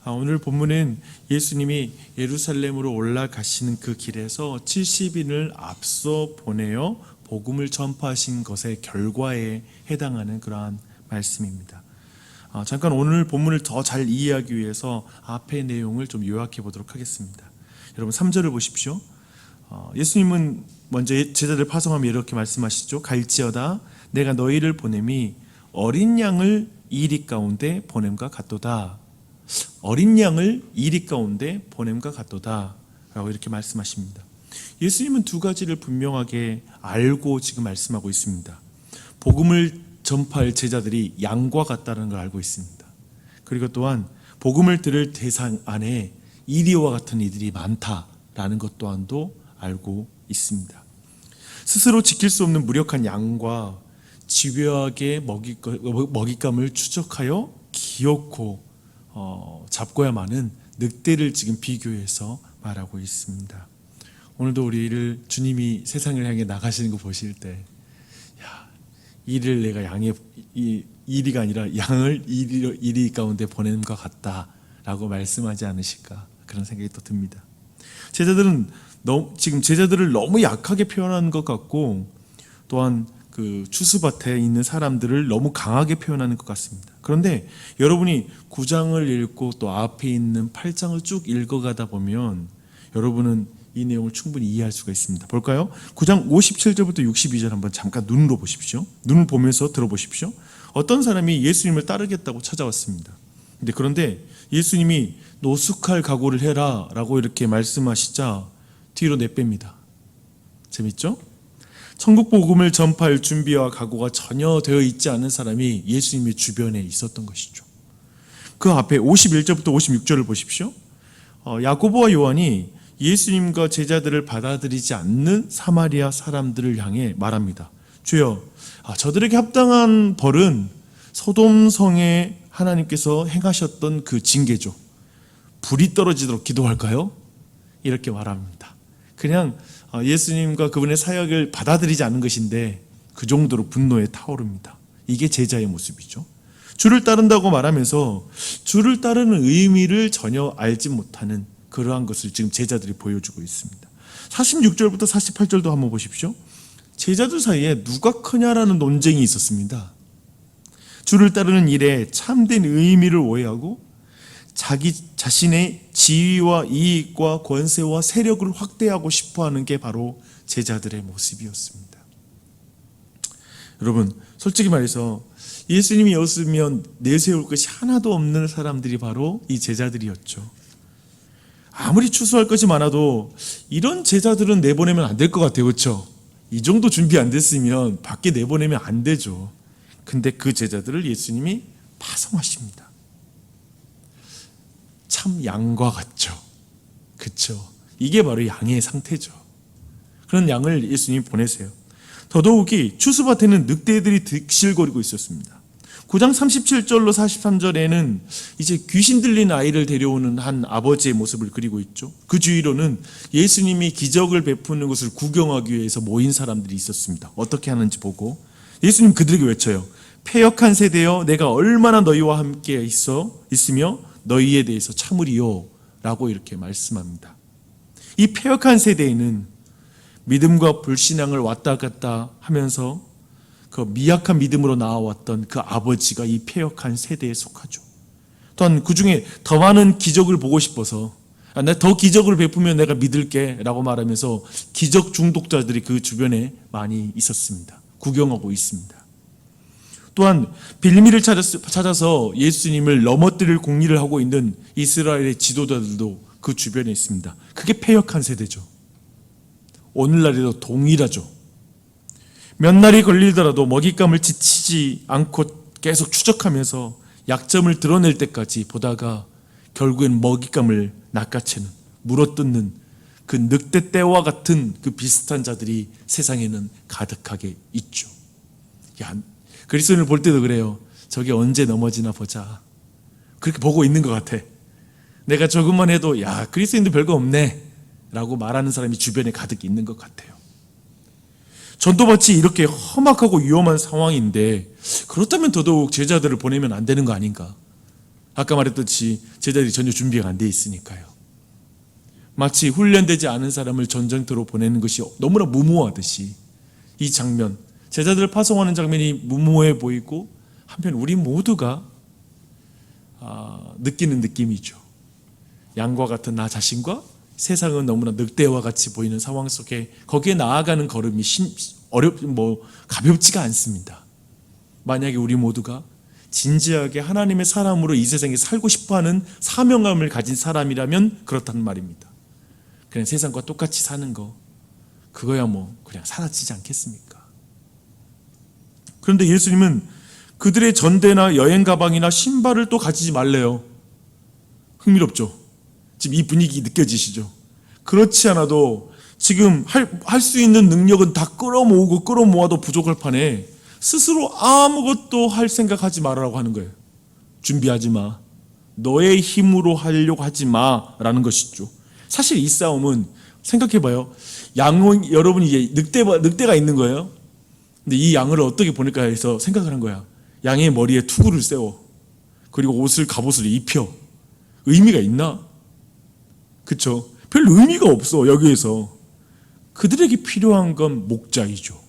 오늘 본문은 예수님이 예루살렘으로 올라가시는 그 길에서 70인을 앞서 보내어 복음을 전파하신 것의 결과에 해당하는 그러한 말씀입니다. 잠깐 오늘 본문을 더 잘 이해하기 위해서 앞의 내용을 좀 요약해 보도록 하겠습니다. 여러분 3절을 보십시오. 예수님은 먼저 제자들 파송하며 이렇게 말씀하시죠. 갈지어다 내가 너희를 보냄이 어린 양을 이리 가운데 보냄과 같도다. 어린 양을 이리 가운데 보냄과 같도다 라고 이렇게 말씀하십니다. 예수님은 두 가지를 분명하게 알고 지금 말씀하고 있습니다. 복음을 전파할 제자들이 양과 같다는 걸 알고 있습니다. 그리고 또한 복음을 들을 대상 안에 이리와 같은 이들이 많다라는 것 또한도 알고 있습니다. 스스로 지킬 수 없는 무력한 양과 집요하게 먹잇감을 추적하여 기어코 잡고야만은 늑대를 지금 비교해서 말하고 있습니다. 오늘도 우리를 주님이 세상을 향해 나가시는 거 보실 때 이를 내가 이리가 아니라 양을 이리 가운데 보내는 것 같다라고 말씀하지 않으실까 그런 생각이 또 듭니다. 지금 제자들을 너무 약하게 표현하는 것 같고 또한 그 추수밭에 있는 사람들을 너무 강하게 표현하는 것 같습니다. 그런데 여러분이 9장을 읽고 또 앞에 있는 8장을 쭉 읽어가다 보면 여러분은 이 내용을 충분히 이해할 수가 있습니다. 볼까요? 9장 57절부터 62절 한번 잠깐 눈으로 보십시오. 눈을 보면서 들어보십시오. 어떤 사람이 예수님을 따르겠다고 찾아왔습니다. 그런데 예수님이 노숙할 각오를 해라 라고 이렇게 말씀하시자 뒤로 내뺍니다. 재밌죠? 천국 복음을 전파할 준비와 각오가 전혀 되어 있지 않은 사람이 예수님의 주변에 있었던 것이죠. 그 앞에 51절부터 56절을 보십시오. 야고보와 요한이 예수님과 제자들을 받아들이지 않는 사마리아 사람들을 향해 말합니다. 주여, 저들에게 합당한 벌은 소돔성에 하나님께서 행하셨던 그 징계죠. 불이 떨어지도록 기도할까요? 이렇게 말합니다. 그냥 예수님과 그분의 사역을 받아들이지 않은 것인데 그 정도로 분노에 타오릅니다. 이게 제자의 모습이죠. 주를 따른다고 말하면서 주를 따르는 의미를 전혀 알지 못하는 그러한 것을 지금 제자들이 보여주고 있습니다. 46절부터 48절도 한번 보십시오. 제자들 사이에 누가 크냐라는 논쟁이 있었습니다. 주를 따르는 일에 참된 의미를 오해하고 자기 자신의 지위와 이익과 권세와 세력을 확대하고 싶어하는 게 바로 제자들의 모습이었습니다. 여러분, 솔직히 말해서 예수님이 없으면 내세울 것이 하나도 없는 사람들이 바로 이 제자들이었죠. 아무리 추수할 것이 많아도 이런 제자들은 내보내면 안 될 것 같아요. 그렇죠? 이 정도 준비 안 됐으면 밖에 내보내면 안 되죠. 근데 그 제자들을 예수님이 파송하십니다. 참 양과 같죠. 그렇죠? 이게 바로 양의 상태죠. 그런 양을 예수님이 보내세요. 더더욱이 추수밭에는 늑대들이 득실거리고 있었습니다. 9장 37절로 43절에는 이제 귀신 들린 아이를 데려오는 한 아버지의 모습을 그리고 있죠. 그 주위로는 예수님이 기적을 베푸는 것을 구경하기 위해서 모인 사람들이 있었습니다. 어떻게 하는지 보고 예수님 그들에게 외쳐요. 패역한 세대여, 내가 얼마나 너희와 함께 있으며 너희에 대해서 참으리요 라고 이렇게 말씀합니다. 이 패역한 세대에는 믿음과 불신앙을 왔다 갔다 하면서 그 미약한 믿음으로 나와왔던 그 아버지가 이 패역한 세대에 속하죠. 또한 그 중에 더 많은 기적을 보고 싶어서 내가 더 기적을 베푸면 내가 믿을게 라고 말하면서 기적 중독자들이 그 주변에 많이 있었습니다. 구경하고 있습니다. 또한 빌미를 찾아서 예수님을 넘어뜨릴 공리를 하고 있는 이스라엘의 지도자들도 그 주변에 있습니다. 그게 패역한 세대죠. 오늘날에도 동일하죠. 몇 날이 걸리더라도 먹잇감을 지치지 않고 계속 추적하면서 약점을 드러낼 때까지 보다가 결국엔 먹잇감을 낚아채는, 물어뜯는 그 늑대 떼와 같은 그 비슷한 자들이 세상에는 가득하게 있죠. 그리스도인을 볼 때도 그래요. 저게 언제 넘어지나 보자. 그렇게 보고 있는 것 같아. 내가 조금만 해도 그리스도인도 별거 없네 라고 말하는 사람이 주변에 가득 있는 것 같아요. 전도밭이 이렇게 험악하고 위험한 상황인데 그렇다면 더더욱 제자들을 보내면 안 되는 거 아닌가? 아까 말했듯이 제자들이 전혀 준비가 안 돼 있으니까요. 마치 훈련되지 않은 사람을 전쟁터로 보내는 것이 너무나 무모하듯이 이 장면, 제자들을 파송하는 장면이 무모해 보이고 한편 우리 모두가 느끼는 느낌이죠. 양과 같은 나 자신과 세상은 너무나 늑대와 같이 보이는 상황 속에 거기에 나아가는 걸음이 가볍지가 않습니다. 만약에 우리 모두가 진지하게 하나님의 사람으로 이 세상에 살고 싶어하는 사명감을 가진 사람이라면 그렇다는 말입니다. 그냥 세상과 똑같이 사는 거, 그거야 그냥 사라지지 않겠습니까? 그런데 예수님은 그들의 전대나 여행 가방이나 신발을 또 가지지 말래요. 흥미롭죠? 지금 이 분위기 느껴지시죠? 그렇지 않아도 지금 할 수 있는 능력은 다 끌어모아도 부족할 판에 스스로 아무것도 할 생각하지 말라고 하는 거예요. 준비하지 마. 너의 힘으로 하려고 하지 마라는 것이죠. 사실 이 싸움은 생각해봐요. 여러분이 이제 늑대가 있는 거예요. 근데 이 양을 어떻게 보낼까 해서 생각을 한 거야. 양의 머리에 투구를 세워. 그리고 갑옷을 입혀. 의미가 있나? 그쵸? 별 의미가 없어. 여기에서 그들에게 필요한 건 목자이죠.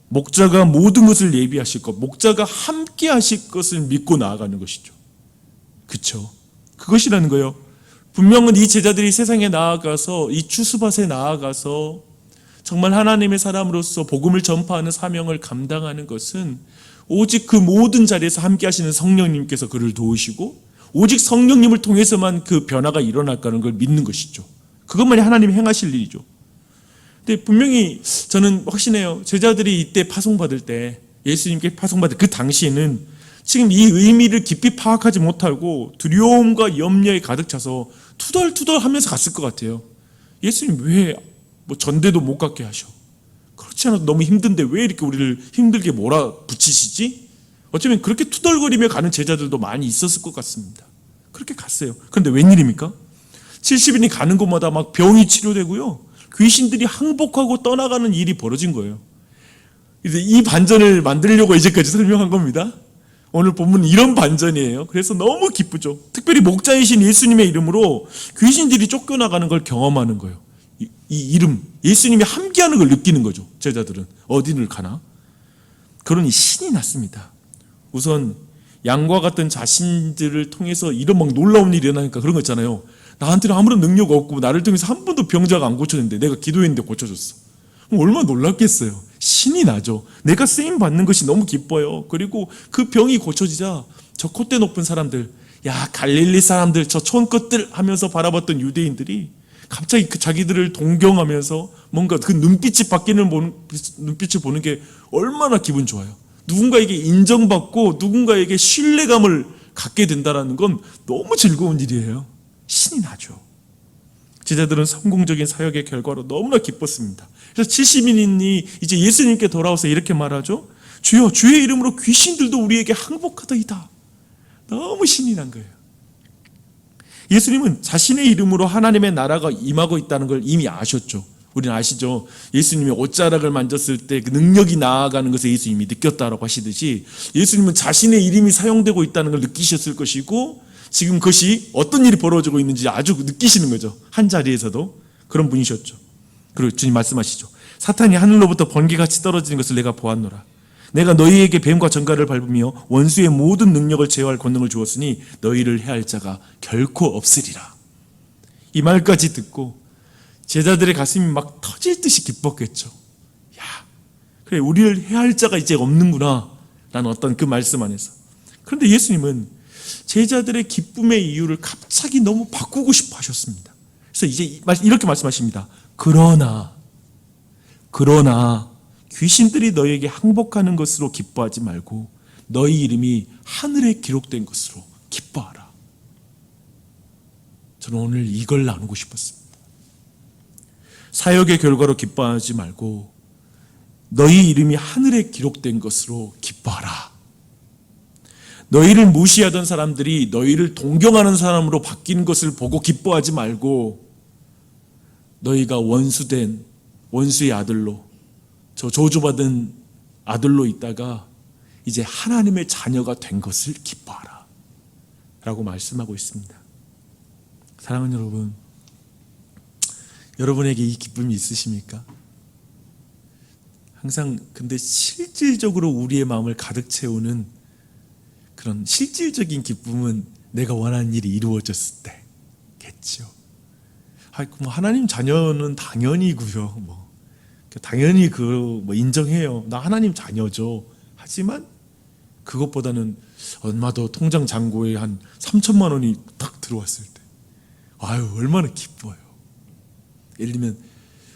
목자가 모든 것을 예비하실 것, 목자가 함께 하실 것을 믿고 나아가는 것이죠. 그쵸? 그것이라는 거예요. 분명은 이 제자들이 세상에 나아가서 이 추수밭에 나아가서 정말 하나님의 사람으로서 복음을 전파하는 사명을 감당하는 것은 오직 그 모든 자리에서 함께 하시는 성령님께서 그를 도우시고 오직 성령님을 통해서만 그 변화가 일어날 거라는 걸 믿는 것이죠. 그것만이 하나님이 행하실 일이죠. 근데 분명히 저는 확신해요. 제자들이 이때 파송받을 때, 예수님께 파송받을 그 당시에는 지금 이 의미를 깊이 파악하지 못하고 두려움과 염려에 가득 차서 투덜투덜 하면서 갔을 것 같아요. 예수님 왜 전대도 못 갖게 하셔? 그렇지 않아도 너무 힘든데 왜 이렇게 우리를 힘들게 몰아붙이시지? 어쩌면 그렇게 투덜거리며 가는 제자들도 많이 있었을 것 같습니다. 그렇게 갔어요. 그런데 웬일입니까? 70인이 가는 곳마다 막 병이 치료되고요. 귀신들이 항복하고 떠나가는 일이 벌어진 거예요. 이제 이 반전을 만들려고 이제까지 설명한 겁니다. 오늘 본문은 이런 반전이에요. 그래서 너무 기쁘죠. 특별히 목자이신 예수님의 이름으로 귀신들이 쫓겨나가는 걸 경험하는 거예요. 이 이름, 예수님이 함께하는 걸 느끼는 거죠. 제자들은 어디를 가나? 그러니 신이 났습니다. 우선 양과 같은 자신들을 통해서 이런 막 놀라운 일이 일어나니까 그런 거 있잖아요. 나한테는 아무런 능력 없고 나를 통해서 한 번도 병자가 안 고쳐졌는데 내가 기도했는데 고쳐졌어. 그럼 얼마나 놀랍겠어요. 신이 나죠. 내가 쓰임 받는 것이 너무 기뻐요. 그리고 그 병이 고쳐지자 저 콧대 높은 사람들, 야 갈릴리 사람들, 저 촌것들 하면서 바라봤던 유대인들이 갑자기 그 자기들을 동경하면서 뭔가 그 눈빛이 바뀌는 눈빛을 보는 게 얼마나 기분 좋아요. 누군가에게 인정받고 누군가에게 신뢰감을 갖게 된다는 건 너무 즐거운 일이에요. 신이 나죠. 제자들은 성공적인 사역의 결과로 너무나 기뻤습니다. 그래서 70인이 이제 예수님께 돌아와서 이렇게 말하죠. 주여, 주의 이름으로 귀신들도 우리에게 항복하더이다. 너무 신이 난 거예요. 예수님은 자신의 이름으로 하나님의 나라가 임하고 있다는 걸 이미 아셨죠. 우리는 아시죠? 예수님이 옷자락을 만졌을 때 그 능력이 나아가는 것을 예수님이 느꼈다라고 하시듯이 예수님은 자신의 이름이 사용되고 있다는 걸 느끼셨을 것이고 지금 그것이 어떤 일이 벌어지고 있는지 아주 느끼시는 거죠. 한 자리에서도 그런 분이셨죠. 그리고 주님 말씀하시죠. 사탄이 하늘로부터 번개같이 떨어지는 것을 내가 보았노라. 내가 너희에게 뱀과 전갈을 밟으며 원수의 모든 능력을 제어할 권능을 주었으니 너희를 해할 자가 결코 없으리라. 이 말까지 듣고 제자들의 가슴이 막 터질 듯이 기뻤겠죠. 야, 그래 우리를 해할 자가 이제 없는구나 라는 어떤 그 말씀 안에서. 그런데 예수님은 제자들의 기쁨의 이유를 갑자기 너무 바꾸고 싶어 하셨습니다. 그래서 이제 이렇게 말씀하십니다. 그러나 귀신들이 너희에게 항복하는 것으로 기뻐하지 말고 너희 이름이 하늘에 기록된 것으로 기뻐하라. 저는 오늘 이걸 나누고 싶었습니다. 사역의 결과로 기뻐하지 말고 너희 이름이 하늘에 기록된 것으로 기뻐하라. 너희를 무시하던 사람들이 너희를 동경하는 사람으로 바뀐 것을 보고 기뻐하지 말고 너희가 원수된 원수의 아들로 저 저주받은 아들로 있다가 이제 하나님의 자녀가 된 것을 기뻐하라 라고 말씀하고 있습니다. 사랑하는 여러분, 여러분에게 이 기쁨이 있으십니까? 항상 근데 실질적으로 우리의 마음을 가득 채우는 그런 실질적인 기쁨은 내가 원하는 일이 이루어졌을 때겠죠. 뭐 하나님 자녀는 당연히고요. 당연히 인정해요. 나 하나님 자녀죠. 하지만 그것보다는 얼마 더 통장 잔고에 한 3천만 원이 딱 들어왔을 때, 아유 얼마나 기뻐요. 예를 들면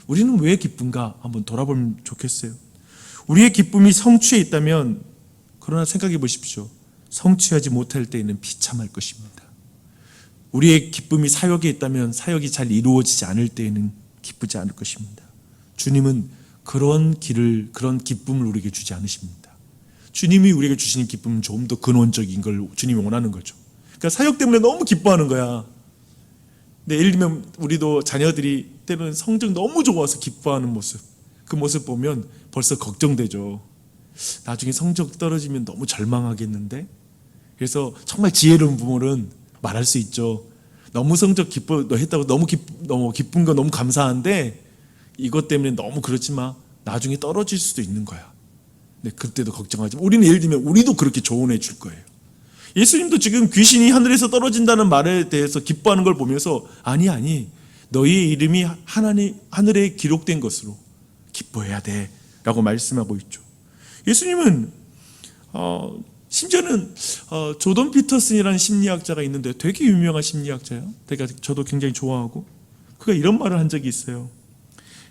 우리는 왜 기쁜가 한번 돌아보면 좋겠어요. 우리의 기쁨이 성취에 있다면, 그러나 생각해 보십시오. 성취하지 못할 때에는 비참할 것입니다. 우리의 기쁨이 사역에 있다면 사역이 잘 이루어지지 않을 때에는 기쁘지 않을 것입니다. 주님은 그런 기쁨을 우리에게 주지 않으십니다. 주님이 우리에게 주시는 기쁨은 좀 더 근원적인 걸 주님이 원하는 거죠. 그러니까 사역 때문에 너무 기뻐하는 거야. 근데 예를 들면 우리도 자녀들이 때로는 성적 너무 좋아서 기뻐하는 모습, 그 모습 보면 벌써 걱정되죠. 나중에 성적 떨어지면 너무 절망하겠는데? 그래서 정말 지혜로운 부모는 말할 수 있죠. 너무 성적 했다고 너무 기쁜 거 너무 감사한데 이것 때문에 너무 그러지 마. 나중에 떨어질 수도 있는 거야. 근데 그때도 걱정하지 마. 우리는 예를 들면 우리도 그렇게 조언해 줄 거예요. 예수님도 지금 귀신이 하늘에서 떨어진다는 말에 대해서 기뻐하는 걸 보면서 아니 너희의 이름이 하늘에 기록된 것으로 기뻐해야 돼 라고 말씀하고 있죠. 예수님은 심지어는 조던 피터슨이라는 심리학자가 있는데 되게 유명한 심리학자예요. 저도 굉장히 좋아하고, 그가 이런 말을 한 적이 있어요.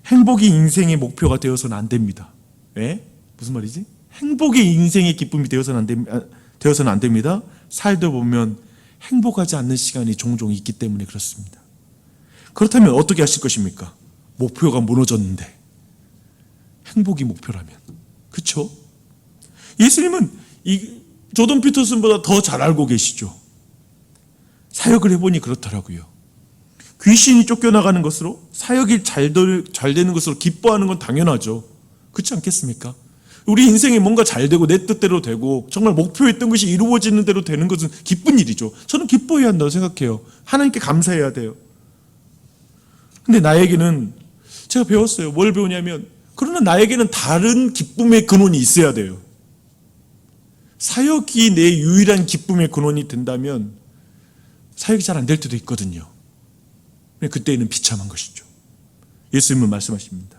행복이 인생의 목표가 되어서는 안 됩니다. 왜? 무슨 말이지? 행복이 인생의 기쁨이 되어서는 안 됩니다. 살다 보면 행복하지 않는 시간이 종종 있기 때문에 그렇습니다. 그렇다면 어떻게 하실 것입니까? 목표가 무너졌는데 행복이 목표라면, 그렇죠? 예수님은 조던 피터슨보다 더 잘 알고 계시죠. 사역을 해보니 그렇더라고요. 귀신이 쫓겨나가는 것으로, 사역이 잘 되는 것으로 기뻐하는 건 당연하죠. 그렇지 않겠습니까? 우리 인생에 뭔가 잘 되고 내 뜻대로 되고 정말 목표했던 것이 이루어지는 대로 되는 것은 기쁜 일이죠. 저는 기뻐해야 한다고 생각해요. 하나님께 감사해야 돼요. 근데 나에게는, 제가 배웠어요. 뭘 배우냐면, 그러나 나에게는 다른 기쁨의 근원이 있어야 돼요. 사역이 내 유일한 기쁨의 근원이 된다면 사역이 잘 안 될 때도 있거든요. 그때에는 비참한 것이죠. 예수님은 말씀하십니다.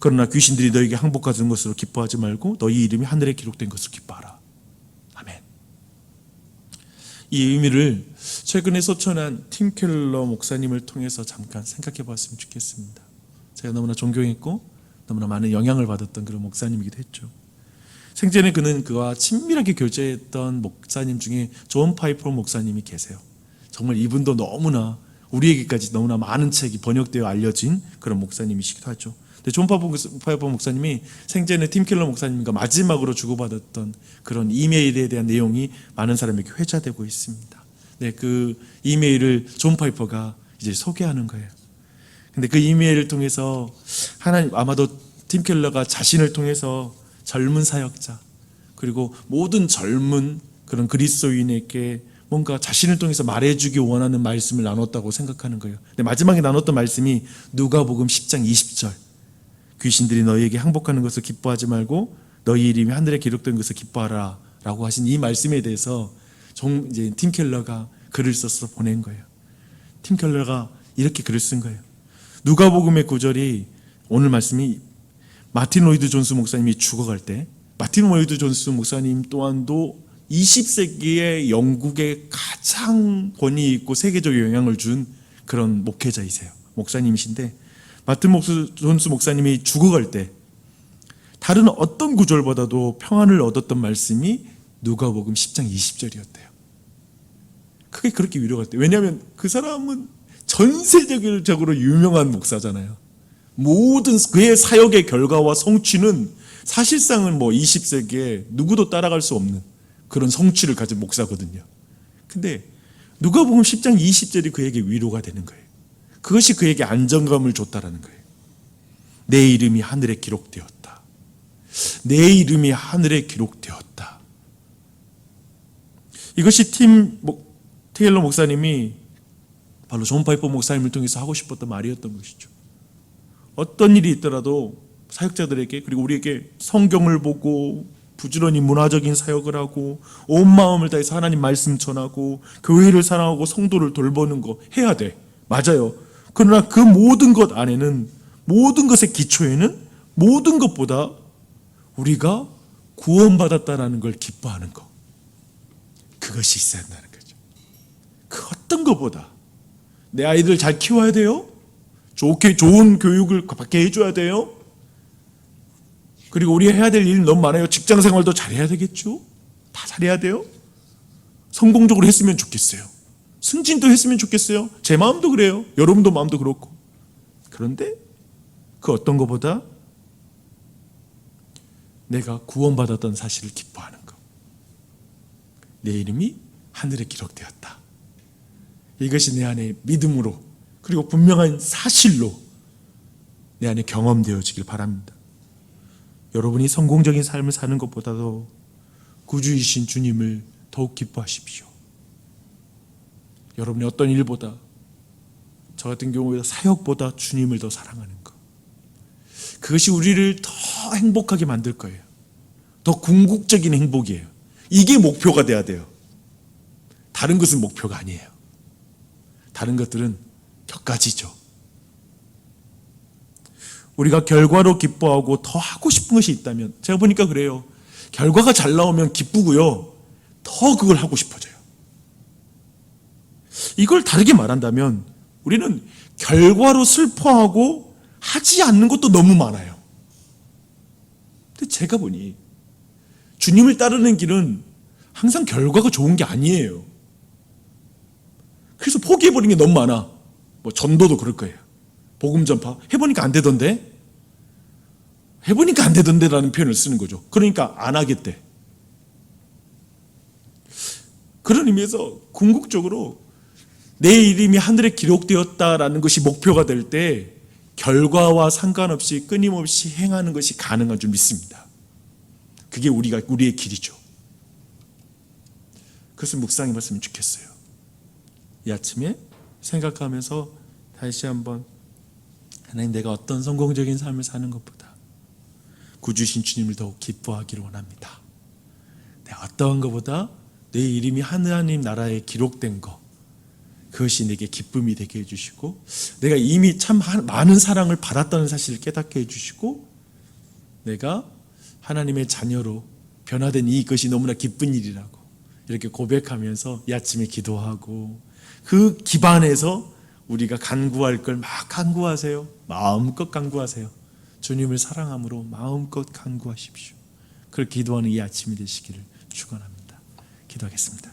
그러나 귀신들이 너에게 항복하는 것으로 기뻐하지 말고 너희 이름이 하늘에 기록된 것으로 기뻐하라. 아멘. 이 의미를 최근에 소천한 팀 켈러 목사님을 통해서 잠깐 생각해 봤으면 좋겠습니다. 제가 너무나 존경했고 너무나 많은 영향을 받았던 그런 목사님이기도 했죠. 생전에 그와 친밀하게 교제했던 목사님 중에 존 파이퍼 목사님이 계세요. 정말 이분도 너무나 우리에게까지 너무나 많은 책이 번역되어 알려진 그런 목사님이시기도 하죠. 근데 존 파이퍼 목사님이 생전에 팀 켈러 목사님과 마지막으로 주고받았던 그런 이메일에 대한 내용이 많은 사람에게 회자되고 있습니다. 네, 그 이메일을 존 파이퍼가 이제 소개하는 거예요. 근데 그 이메일을 통해서 아마도 팀 켈러가 자신을 통해서 젊은 사역자, 그리고 모든 젊은 그런 그리스도인에게 뭔가 자신을 통해서 말해주기 원하는 말씀을 나눴다고 생각하는 거예요. 근데 마지막에 나눴던 말씀이 누가복음 10장 20절, 귀신들이 너희에게 항복하는 것을 기뻐하지 말고 너희 이름이 하늘에 기록된 것을 기뻐하라 라고 하신 이 말씀에 대해서 이제 팀 켈러가 글을 써서 보낸 거예요. 팀 켈러가 이렇게 글을 쓴 거예요. 누가복음의 구절이, 오늘 말씀이 마틴 로이드 존스 목사님이 죽어갈 때, 마틴 로이드 존스 목사님 또한도 20세기의 영국에 가장 권위 있고 세계적 영향을 준 그런 목회자이세요. 목사님이신데, 마틴 존스 목사님이 죽어갈 때 다른 어떤 구절보다도 평안을 얻었던 말씀이 누가복음 10장 20절이었대요. 그게 그렇게 위로가 됐대요. 왜냐하면 그 사람은 전 세계적으로 유명한 목사잖아요. 모든 그의 사역의 결과와 성취는 사실상은 20세기에 누구도 따라갈 수 없는 그런 성취를 가진 목사거든요. 근데 누가복음 10장 20절이 그에게 위로가 되는 거예요. 그것이 그에게 안정감을 줬다라는 거예요. 내 이름이 하늘에 기록되었다. 내 이름이 하늘에 기록되었다. 이것이 테일러 목사님이 바로 존 파이퍼 목사님을 통해서 하고 싶었던 말이었던 것이죠. 어떤 일이 있더라도 사역자들에게, 그리고 우리에게 성경을 보고 부지런히 문화적인 사역을 하고 온 마음을 다해서 하나님 말씀 전하고 교회를 사랑하고 성도를 돌보는 거 해야 돼. 맞아요. 그러나 그 모든 것 안에는, 모든 것의 기초에는 모든 것보다 우리가 구원받았다라는 걸 기뻐하는 거, 그것이 있어야 한다는 거죠. 그 어떤 것보다 내 아이들 잘 키워야 돼요. 좋은 교육을 받게 해줘야 돼요. 그리고 우리가 해야 될 일이 너무 많아요. 직장 생활도 잘해야 되겠죠. 다 잘해야 돼요. 성공적으로 했으면 좋겠어요. 승진도 했으면 좋겠어요. 제 마음도 그래요. 여러분도 마음도 그렇고. 그런데 그 어떤 것보다 내가 구원받았던 사실을 기뻐하는 것. 내 이름이 하늘에 기록되었다. 이것이 내 안에 믿음으로, 그리고 분명한 사실로 내 안에 경험되어지길 바랍니다. 여러분이 성공적인 삶을 사는 것보다도 구주이신 주님을 더욱 기뻐하십시오. 여러분이 어떤 일보다, 저 같은 경우에 사역보다 주님을 더 사랑하는 것, 그것이 우리를 더 행복하게 만들 거예요. 더 궁극적인 행복이에요. 이게 목표가 돼야 돼요. 다른 것은 목표가 아니에요. 다른 것들은 격가지죠. 우리가 결과로 기뻐하고 더 하고 싶은 것이 있다면, 제가 보니까 그래요. 결과가 잘 나오면 기쁘고요, 더 그걸 하고 싶어져요. 이걸 다르게 말한다면 우리는 결과로 슬퍼하고 하지 않는 것도 너무 많아요. 근데 제가 보니 주님을 따르는 길은 항상 결과가 좋은 게 아니에요. 그래서 포기해버린 게 너무 많아. 전도도 그럴 거예요. 복음 전파 해보니까 안 되던데, 해보니까 안 되던데라는 표현을 쓰는 거죠. 그러니까 안 하겠대. 그런 의미에서 궁극적으로 내 이름이 하늘에 기록되었다라는 것이 목표가 될 때 결과와 상관없이 끊임없이 행하는 것이 가능한 줄 믿습니다. 그게 우리의 길이죠. 그것을 묵상해봤으면 좋겠어요. 이 아침에 생각하면서 다시 한번, 하나님, 내가 어떤 성공적인 삶을 사는 것보다 구주신 주님을 더욱 기뻐하기를 원합니다. 내가 어떠한 것보다 내 이름이 하나님 나라에 기록된 것, 그것이 내게 기쁨이 되게 해주시고, 내가 이미 참 많은 사랑을 받았다는 사실을 깨닫게 해주시고, 내가 하나님의 자녀로 변화된 이것이 너무나 기쁜 일이라고 이렇게 고백하면서 이 아침에 기도하고, 그 기반에서 우리가 간구할 걸 막 간구하세요. 마음껏 간구하세요. 주님을 사랑함으로 마음껏 간구하십시오. 그렇게 기도하는 이 아침이 되시기를 축원합니다. 기도하겠습니다.